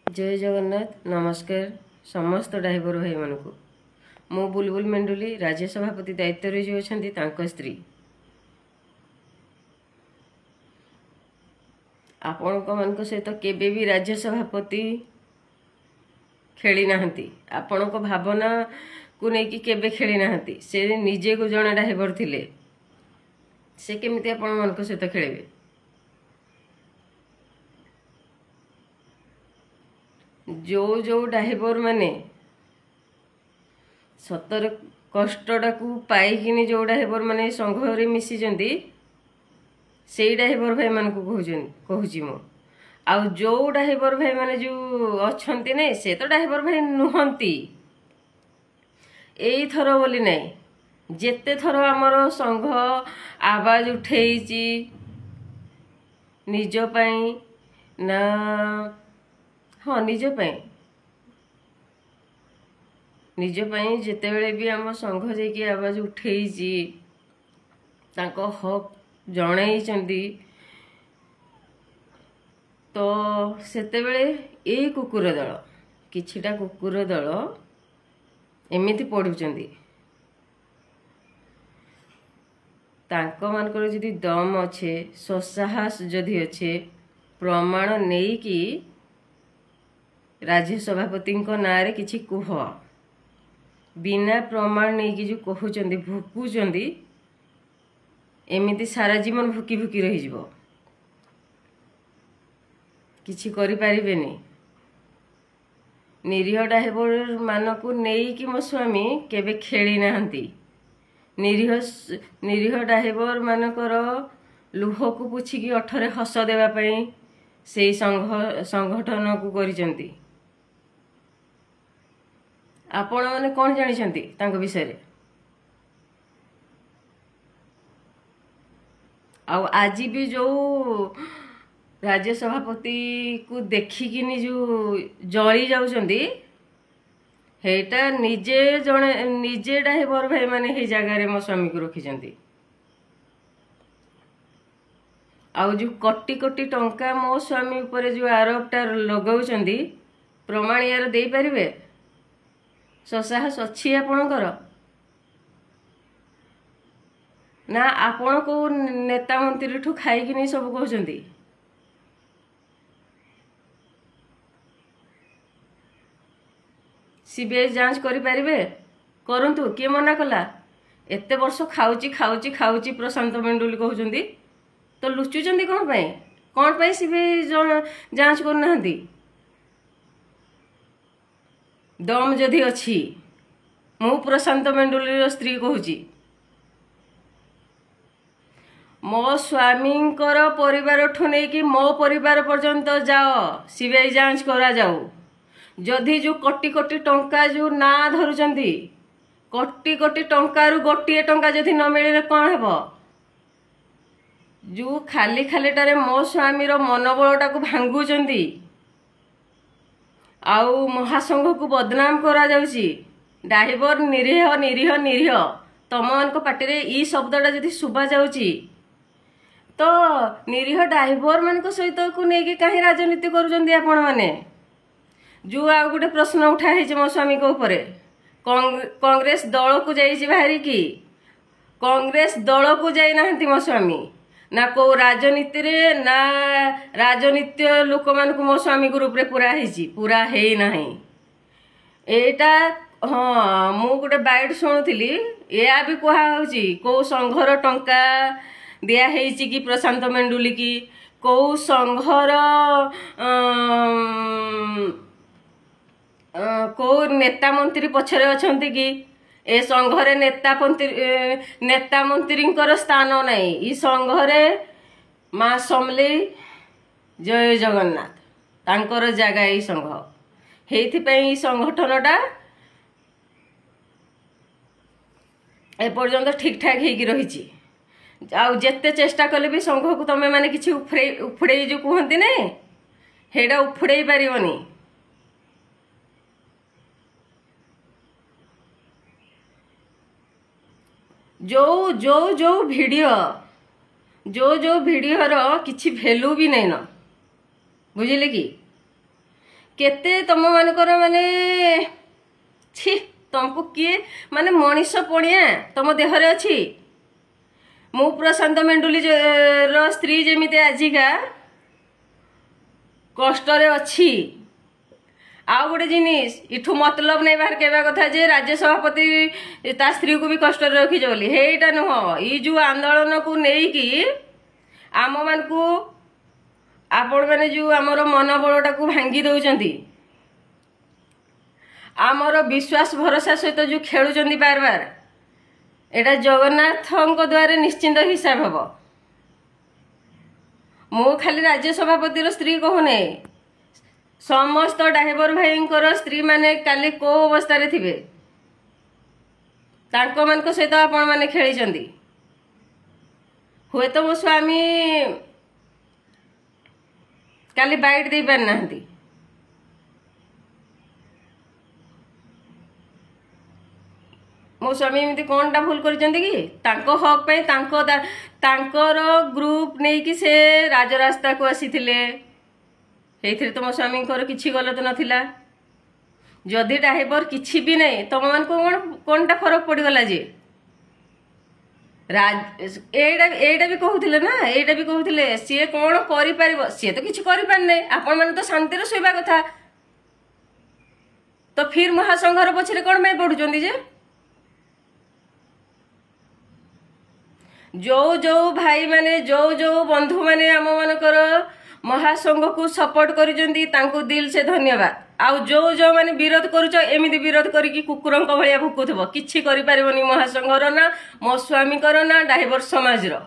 जय जगन्नाथ नमस्कार समस्त ड्राइवर भाई मानक मो बुलबुल मेंडुली राज्य सभापति दायित्व जो अच्छा स्त्री आपण मान सहित केबे भी राज्य सभापति खेली नाहंती आपण भावना को लेकिन केबे खेली नाहंती से निजे को जड़े ड्राइवर थिले से केमिति आपण मान सहित खेलिबे जो जो ड्राइवर माने सतर कष्टा को पाइकिनी जो ड्राइवर माने संघ रे मिसिजंती से ड्राइवर भाई मान को कहूँ मो आउ जो ड्राइवर भाई माने जो अच्छंती नहीं से तो ड्राइवर भाई नुहंती एई थर बोली नहीं जेते थर आमर संघ आवाज उठेइची निज पई ना हाँ निज पई जेतेबेले भी आम संघ जाकि आवाज उठेइची तांको हक जणैचंदी तो सेतेबेले ए कुकुर दल किछिटा कुकुर दल एमिति पड़ुचंदी तांको मानकर जदि दम अच्छे ससाहस जदि अच्छे प्रमाण नहीं कि राज्य सभापति ना रे किछि कुह बिना प्रमाण नहीं कि जो कहउचंदी भुकुचंदी एमिति सारा जीवन भुकी भुकी रही जिवो किछि करि परिबेनी निरीह ड्राइवर मानकु नेई कि मो स्वामी केबे खेली नाहंती निरीह ड्राइवर मानकर लुह को पुछि कि अठरे हस देवा पई सेई संगठन को करिसंती आपण माने कोन जानिसंती तांको विषय रे आउ आज भी जो राज्य सभापति को देखिकिनी जो जली जाउचंदी हेटा निजे जने निजे ड्राइवर भाई माने हे जगह रे मो स्वामी को रखिसंती आउ जो कोटी कोटी टंका मो स्वामी ऊपर जो आरोपटा लगाउचंदी प्रमाण यार दे परिबे ससाहस अच्छी आपणकर ना आपण को नेता मंत्री ठू खाई नहीं सब कहते सीबीआई जांच करि परिबे करंतु किए मना कला एते वर्ष खाउची खाउची खाउची प्रशांत मेंडुली कहउचंदी तो लुचुचंदी कौन पाई सीबीआई जांच करनाहंती दम जदि अच्छी मु प्रशांत मेंडुली स्त्री कहूची मो स्वामी परिवार ठू नहीं कि मो परिवार पर्यंत जाओ सीबीआई जांच करा जाऊ जदि जो कोटी कोटी टंका जो ना धरुचंदी कोटी कोटी टंकारु गोटे टंका जदि न मिले कौन हेबो जो खाली खालीटारे मो स्वामी मनोबलटा को भांगुचंदी आउ महासंघ को बदनाम करा जाउची ड्राइवर निरीह निरीह निरीह तम मान पार्टी ई शब्दटा जदि शुभा जाउची तो निरीह ड्राइवर मान सहित को लेकिन कहीं राजनीति करुचंदी आपण माने जो आ गोटे प्रश्न उठा है मो स्वामी को ऊपर कांग्रेस दल को जाइए बाहरी कि कांग्रेस दल को जाई नाहंती मो स्वामी ना को राजनीति रे ना राजनीति लोक मान को मो स्वामी ग्रुप रे पूरा है नाही एटा हाँ मु गोटे बाइट शुणुली या भी कहा होची को संघर टंका दिया हेची कि प्रशांत मेंडुली की को संघर को नेता मंत्री पछरे अछंती कि ए संघरे नेता मंत्री स्थान नहीं ई संघरे माँ समले जय जगन्नाथ तांकर जगह ई संघ हेइथिपई ई संगठनटा एपर्यंत ठीक ठाक हेकी रहिछि आउ जेते चेष्टा कले भी संघ को तमे माने किछि उफड़े जो कहंती नै हेडा उफड़े पारिबनी जो जो जो वीडियो जो वीडियो रो किछि वैल्यू भी नहीं न बुझिले कि केते तुम मानकर माने छी तुमको किए माने मनीष पणिया तुम देहरे अच्छी मु प्रशांत मेंडुली रो स्त्री जेमिते आजिका कष्टरे अच्छी आउ गोटे जिनिस इठू मतलब नहीं बाहर कहवा कथा जे राज्य सभापति ता स्त्री को भी कष्ट रखी बोली हेटा नुह ई जो आंदोलन को लेकिन आम मान को आपण मैंने जो आमर मनोबलटा को भांगी दौरान आमर विश्वास भरोसा सहित जो खेलुंट बार बार एटा जगन्नाथ द्वारा निश्चिंत हिसाब हम मु खाली राज्य सभापति स्त्री कहूने समस्त ड्राइवर भाई स्त्री माने काली को अवस्था रे थिबे तांको मान को सहित आपण माने खेली हुए तो मो स्वामी काली बाइट दे पार नाहंती मो स्वामी एमती कौन टा भूल करिसेंती कि तांको हक पे तांकर ग्रुप नहीं कि से राजरास्ता को आसीथिले एथिरे तो मो स्वामी किछि गलत नथिला जदि ड्राइवर किछि भी नहीं तुम मान को कौन टा फरक पड़गला जे एटा भी कहूथिले ना एटा भी कहूथिले सी कौन करि परिबो सी तो किछि करि पार नै आपण माने तो शांति रे सोइबा कथा तो फिर महासंघर पछरे कोन में पडुचंदी जे जो भाई माने जो बंधु माने आम मानकर महासंघ को सपोर्ट करिसेंती तांको दिल से धन्यवाद आउ जो माने विरोध करूछ एमिति विरोध करिकी कुकुरंक भलिया भुकुथबो किछि करि परिबोनी महासंघर ना मो स्वामी कर ना ड्राइवर समाज रो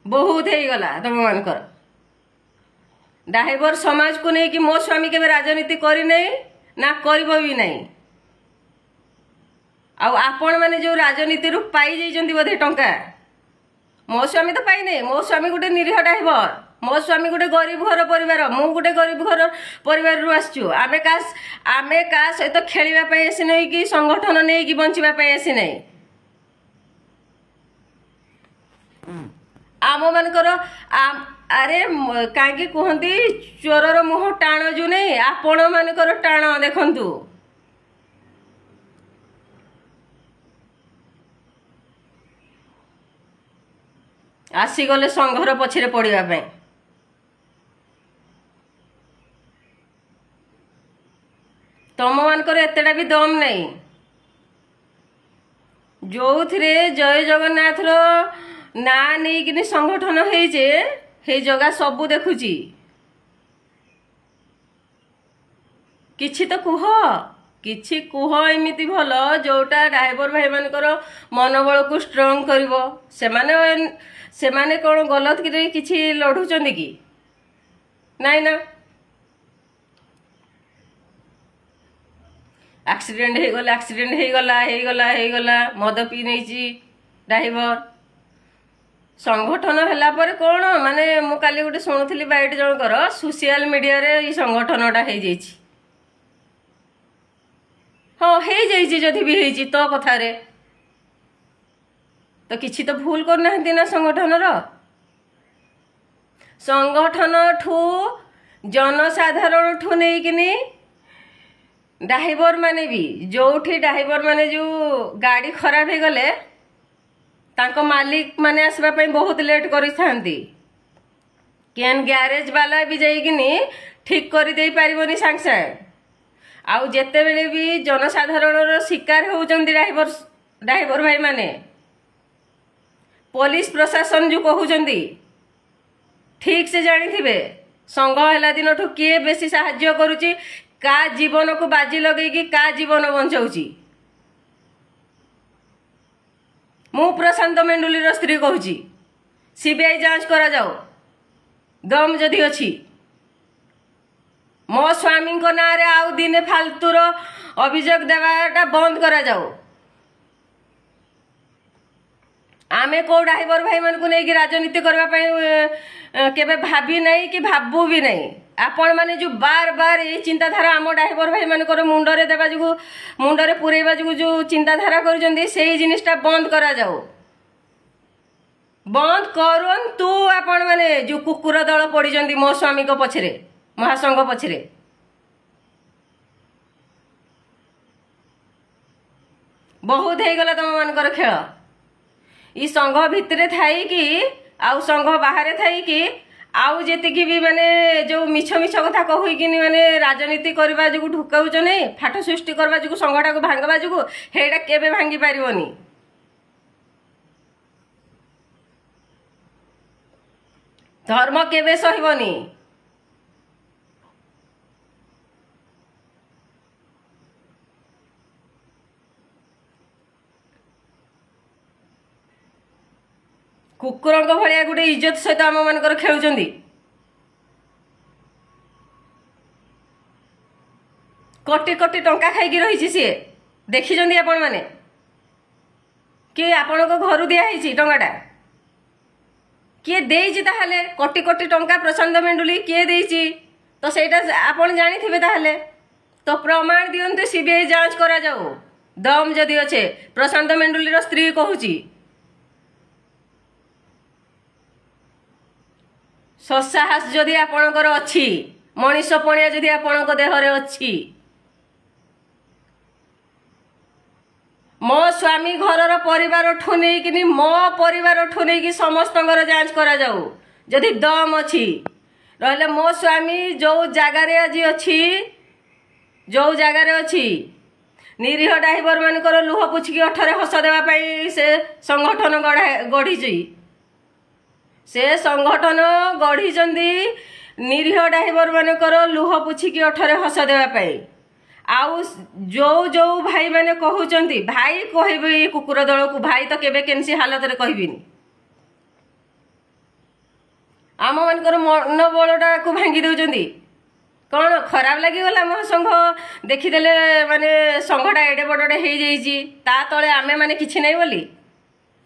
बहुत हे गला तुम मानकर ड्राइवर समाज को नहीं कि मो स्वामी केबे राजनीति करि नै ना करबो भी नहीं आउ आपण माने जो राजनीति रु पाई जाइछंती बोधे टंका मो स्वामी तो पाई नै मो स्वामी गोटे निरीह ड्राइवर मो स्वामी गोटे गरीब घर परिवार मु गोटे गरीब घर परिवार रु आसछु आमे का सहित खेलिबा पई आसी नै कि संगठन नै कि बंचिबा पई आसी नै आम मानकर अरे काहे कहंती चोरर मुह टाण जो नै आपण मानकर टाण देखंतु आसीगले संघर पछरे पड़िबा पई तम मानकर एतेटा भी दम नहीं जो थिरे जय जगन्नाथ रो ना नहीं कि संगठन हेजे हे जगह सबू देखुची किछि तो कुह एमिति भल जोटा ड्राइवर भाई मानकर मनोबल को स्ट्रांग करिवो सेमाने कौन गलत कि लड़ुचंदी कि नाई ना एक्सीडेंट हो गला मद पी नहीं ड्राइवर संगठन हैला पर कौन माने मु काली गोटे शुणुली बाइट जनकर सोशल मीडिया रे ई संगठनटा हो जाइछि हाँ हो जाइछि जदि भी होइछि तो कथा रे तो किछि तो भूल करना ना संगठन ठू जनसाधारण ठू नहीं किनी ड्राइवर माने भी जोठी ड्राइवर माने जो गाड़ी खराब हो गले तांको मालिक माने आसबा पई बहुत लेट करि थांती केन गैरेज वाला भी जाइकिनी ठीक कर दे पारिबोनी सांग सांग आउ जेते बेले भी जनसाधारण रो शिकार होउचंदी ड्राइवर भाई माने पुलिस प्रशासन जो कहउचंदी ठीक से जानी थिबे संघ हैला दिन ठो किए बेसी सहाय्य करूची का जीवन को बाजी लगेगी का जीवन बंचाउची मु प्रशांत मेंडुली रो स्त्री कहूची सीबीआई जांच करा जाओ दम जदि अछि मो स्वामी को ना रे आउ दिने फालतूर अभियोग देवाटा बंद करा जाओ आमे को ड्राइवर भाई मन को नहीं कि राजनीति करबा केबे भाभी नहीं कि भाबू भी नहीं आपण माने जो बार बार ये चिंताधारा आम ड्राइवर भाई मान मुंडरे देवा जो मुंडरे पुरेबा जो चिंताधारा कर जिनिसटा बंद करा जाओ बंद करंतु आपण माने जो कुकुर दल पड़ी मो स्वामी को पछरे महासंघ पछरे बहुत हो गला तुम मानकर खेल ई संघ भितरे थाई कि आउ संघ बाहर थाई कि आउ जेतिकी भी माने जो मिछ मिछ कथा कहिकिन माने राजनीति करबा जो ढुकाउछ नै फाट सृष्टि करबा जो संघटा को भांगबा जो हेडा केबे भांगी पारिबोनी धर्म केबे सहिबनी कुकुर भाया गोटे इज्जत सहित आम मानकर खेलुचंदी कोटी कोटी टंका खाई रही सी देखी आपण मैंने कि आपण को घर दिखाई टंकाटा किए देइछि ताहले कोटी कोटी टंका प्रशांत मेंडुली किए देइछि तो सेटा आपण जानी थिबे ताहले तो प्रमाण दियंतु सीबीआई जांच करा जाऊ दम जदि अच्छे प्रशांत मेंडुली रो स्त्री कहूची ससाहस जदि आपणकर अच्छी मनीष पणिया जदि आपणक देहरे अच्छी मो स्वामी घरर परिवार ठू नहीं मो परिवार ठू नहीं समस्त जांच करा जाऊ जदि दम अच्छी रहिले मो स्वामी जो जगार आज अच्छी जो जगार अच्छी निरीह ड्राइवर मानकर लुह पुछिकी अठरे हस देवाई से संगठन गढ़ी से संगठन गढ़ी निरीह ड्राइवर मानकर लुह पुछिकी अठरे हस देवाई आउ जो जो भाई माने कहउचंती भाई कहबे कुकुर दल को भाई तो केबे केनसी हालत रे कहबिनी आम मानकर मनोबलटा को भांगी दउचंती कौन खराब लगी गला महासंघ देखीदेले माने संघटा एडे बडडे हे जाईची ता तळे आमे माने किछि नै बोली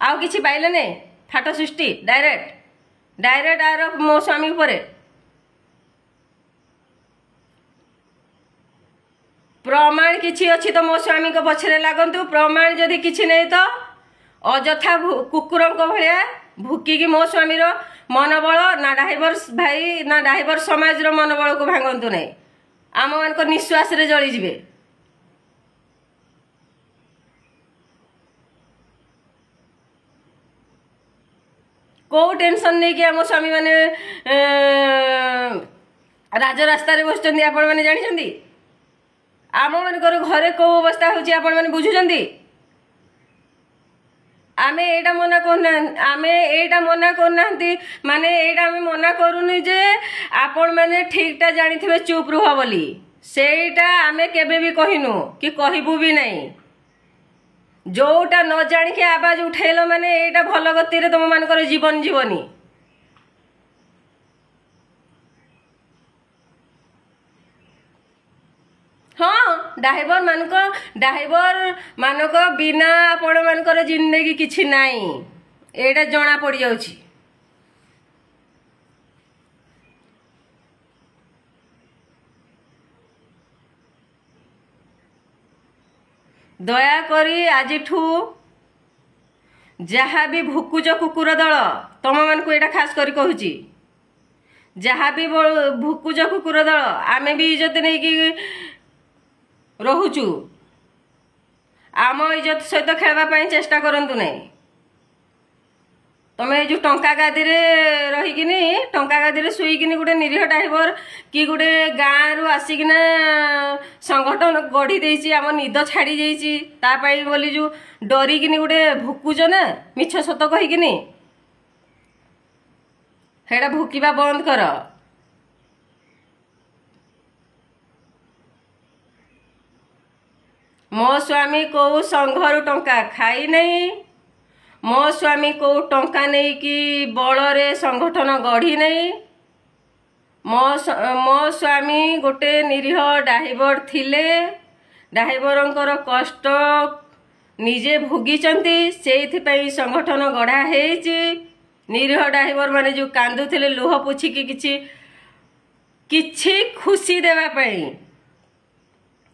आउ किछि पाइले नै फाटो सृष्टि डायरेक्ट आर मो स्वामी उपरे प्रमाण किछि अछि तो मो स्वामी को पछरे लागंतु प्रमाण जदि किछि नै तो अजथा कुकुर को भलिया भुकी की मो स्वामी रो मनोबल ना ड्राइवर भाई ना ड्राइवर समाज रो मनोबल को भांगंतु नै आम मान को निश्वास रे जळी जिवे को टेंशन नै कि आम स्वामी माने राज रास्ता रे बसचंदी आपण माने जानि छंदी आम मानकर घरे को अवस्था होची आपण माने बुझुचंदी आमे एटा मना करना माने एटा आमे मना करूनी जे आपण माने ठीकटा जानिथिबे चुप रुह बोली सेटा आमे केबे भी कहिनु कि कहिबु भी नहीं जोटा न जानि के आवाज उठेलो माने एटा भल गति रे तुम मानकर जीवन जीवनी हाँ ड्राइवर मानक बिना आपण मानकर जिंदगी किछि नाही एटा जना पड़ी जाउछि दया करी आजिठू जहाँ भी भुकुज कुकुर दल तुम मान को एटा खास करी कहूची जहाँ भी भुकुज कुकुर दल आमे भी इज्जत नहीं कि रहुचु आम इज्जत सहित खेलवाई चेष्टा करंतु नहीं तमें जो टंका गादी रे रहीकिनी टंका गादी रे सुईकिनी गोटे निरीह ड्राइवर कि गोटे गाँ रु आसिकिना संगठन गढ़ी देइची आम निद छाड़ी जाइची तापाई बोली जो डरिकिनी गोटे भुकुज ना मिछ सत कहीकिनी हेडा भुकिबा बंद कर मो स्वामी को संघरु टंका खाई नहीं मो स्वामी को टंका नहीं कि बल रे संगठन गढ़ी नहीं मो स्वामी गोटे निरीह ड्राइवर थिले ड्राइवरंकर कष्ट निजे भोगिचंती सेइथिपई संगठन गढ़ा हेची निरीह ड्राइवर माने जो कांदुथिले लुह पुछिकी किछि खुशी देवा पई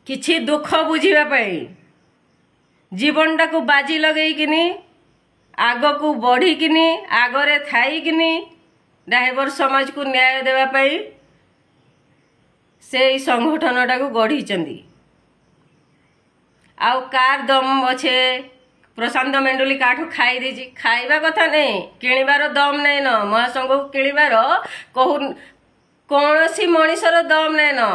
किछि दुख बुझीबा पई जीवनटा को बाजी लगेइकिनी आग को बढ़िकिनी आगरे थाइकिनी ड्राइवर समाज को न्याय देवा पाई से संगठन टाक गढ़ी आउ कार दम अच्छे प्रशांत मेंडुली काठू खाई देछि खाइबा कथा नहीं किणिबार दम नहीं न महासंघ को किणिबार कौनसी मनीषर दम नहीं न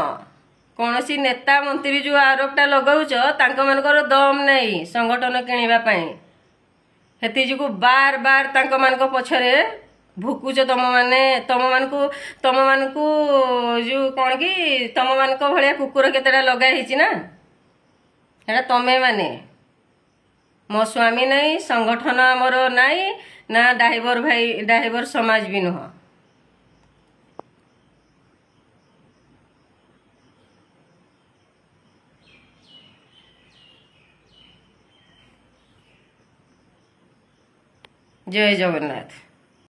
कौनसी नेता मंत्री जो आरोपटा लगाउछ तांको मानकर दम नहीं संगठन किणिबा पई हेती जो बार बार तांको मानक पछरे भुकुच तुम मानकू जो कौन कि तुम मानक भलिया कुकुर केतेटा लगा हिची ना हेटा तमे माने मो स्वामी नहीं संगठन आमर नहीं ना ड्राइवर भाई ड्राइवर समाज भी नुह। जय जगन्नाथ।